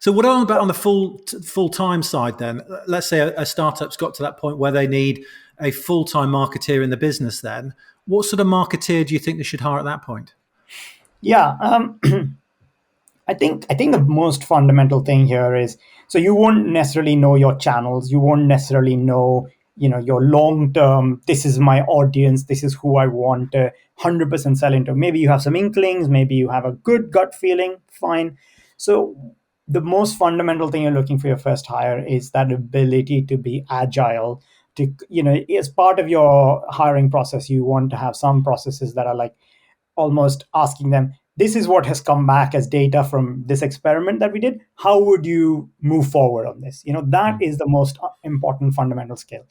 So what about on the full time side then? Let's say a startup's got to that point where they need a full time marketeer in the business. Then what sort of marketeer do you think they should hire at that point? Yeah, I think the most fundamental thing here is, so you won't necessarily know your channels. You won't necessarily know, your long term. This is my audience. This is who I want to 100% sell into. Maybe you have some inklings. Maybe you have a good gut feeling. Fine. So the most fundamental thing you're looking for your first hire is that ability to be agile. To as part of your hiring process, you want to have some processes that are like almost asking them, this is what has come back as data from this experiment that we did. How would you move forward on this? That Mm. is the most important fundamental skill.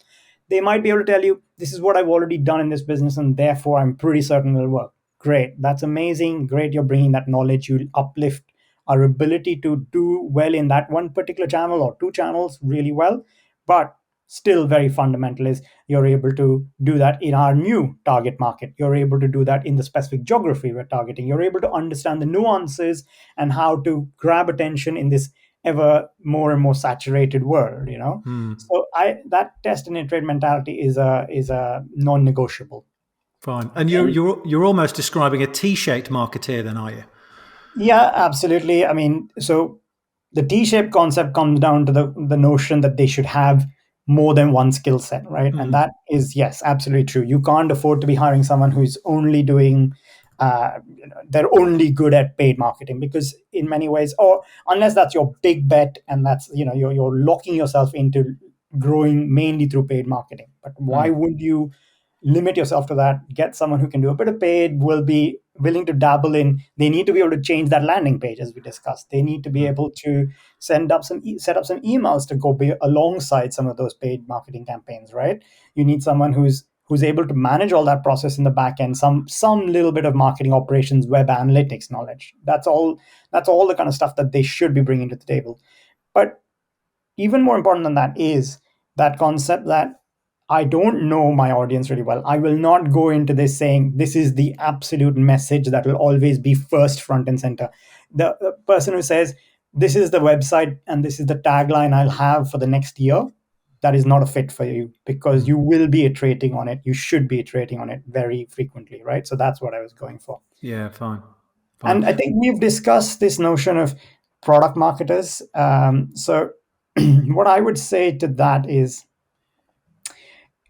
They might be able to tell you, this is what I've already done in this business, and therefore I'm pretty certain it'll work. Great. That's amazing. Great. You're bringing that knowledge. You uplift our ability to do well in that one particular channel or two channels really well. But still very fundamental is, you're able to do that in our new target market. You're able to do that in the specific geography we're targeting. You're able to understand the nuances and how to grab attention in this ever more and more saturated world. Mm. So I that test and iterate mentality is a non-negotiable. Fine. And Then, you're almost describing a T-shaped marketeer, then, are you? yeah, absolutely. I mean, so the T-shaped concept comes down to the notion that they should have more than one skill set, right? And Mm. that is, yes, absolutely true. You can't afford to be hiring someone who's only doing, they're only good at paid marketing, because in many ways, or unless that's your big bet, and that's, you're locking yourself into growing mainly through paid marketing. But why Mm. would you limit yourself to that? Get someone who can do a bit of paid, will be willing to dabble in. They need to be able to change that landing page, as we discussed. They need to be Mm. able to set up some emails to go be alongside some of those paid marketing campaigns, right? You need someone who's able to manage all that process in the back end, some little bit of marketing operations, web analytics knowledge. That's all the kind of stuff that they should be bringing to the table. But even more important than that is that concept that I don't know my audience really well. I will not go into this saying this is the absolute message that will always be first, front, and center. The person who says, this is the website and this is the tagline I'll have for the next year, that is not a fit for you, because Mm. you will be iterating on it. You should be iterating on it very frequently, right? So that's what I was going for. Yeah, fine. Fine. And I think we've discussed this notion of product marketers. So, what I would say to that is,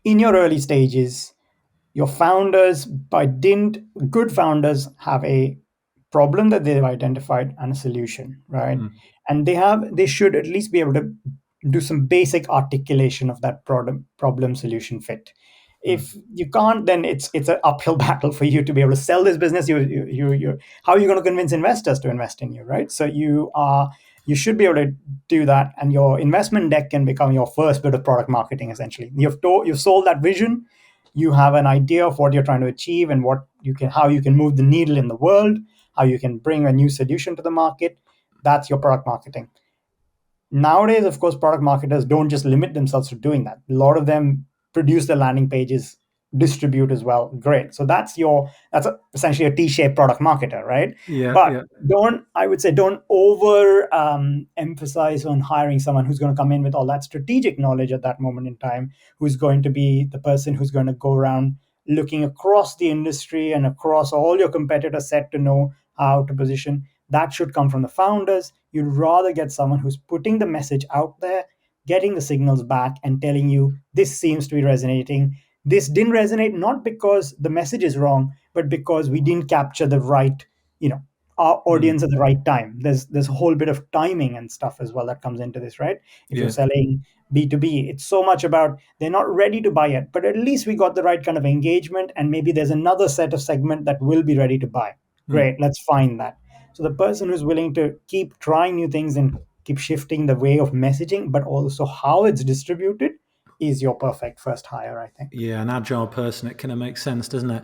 in your early stages, your founders, by dint, good founders have a problem that they've identified and a solution, right? Mm. And they should at least be able to do some basic articulation of that problem solution fit. Mm. If you can't, then it's an uphill battle for you to be able to sell this business. You how are you going to convince investors to invest in you, right? So you should be able to do that, and your investment deck can become your first bit of product marketing. Essentially, you've sold that vision. You have an idea of what you're trying to achieve and how you can move the needle in the world, how you can bring a new solution to the market. That's your product marketing. Nowadays, of course, product marketers don't just limit themselves to doing that. A lot of them produce the landing pages, distribute as well. Great. So essentially a T-shaped product marketer, right? Yeah, But yeah. I would say, don't over emphasize on hiring someone who's going to come in with all that strategic knowledge at that moment in time, who's going to be the person who's going to go around looking across the industry and across all your competitor set to know how to position. That should come from the founders. You'd rather get someone who's putting the message out there, getting the signals back, and telling you, this seems to be resonating. This didn't resonate, not because the message is wrong, but because we didn't capture the right, you know, our Mm. audience at the right time. There's a whole bit of timing and stuff as well that comes into this, right? If you're Yeah. selling B2B, it's so much about, they're not ready to buy yet, but at least we got the right kind of engagement, and maybe there's another set of segment that will be ready to buy. Mm. Great, let's find that. So the person who's willing to keep trying new things and keep shifting the way of messaging, but also how it's distributed, is your perfect first hire, I think. Yeah, an agile person, it kind of makes sense, doesn't it?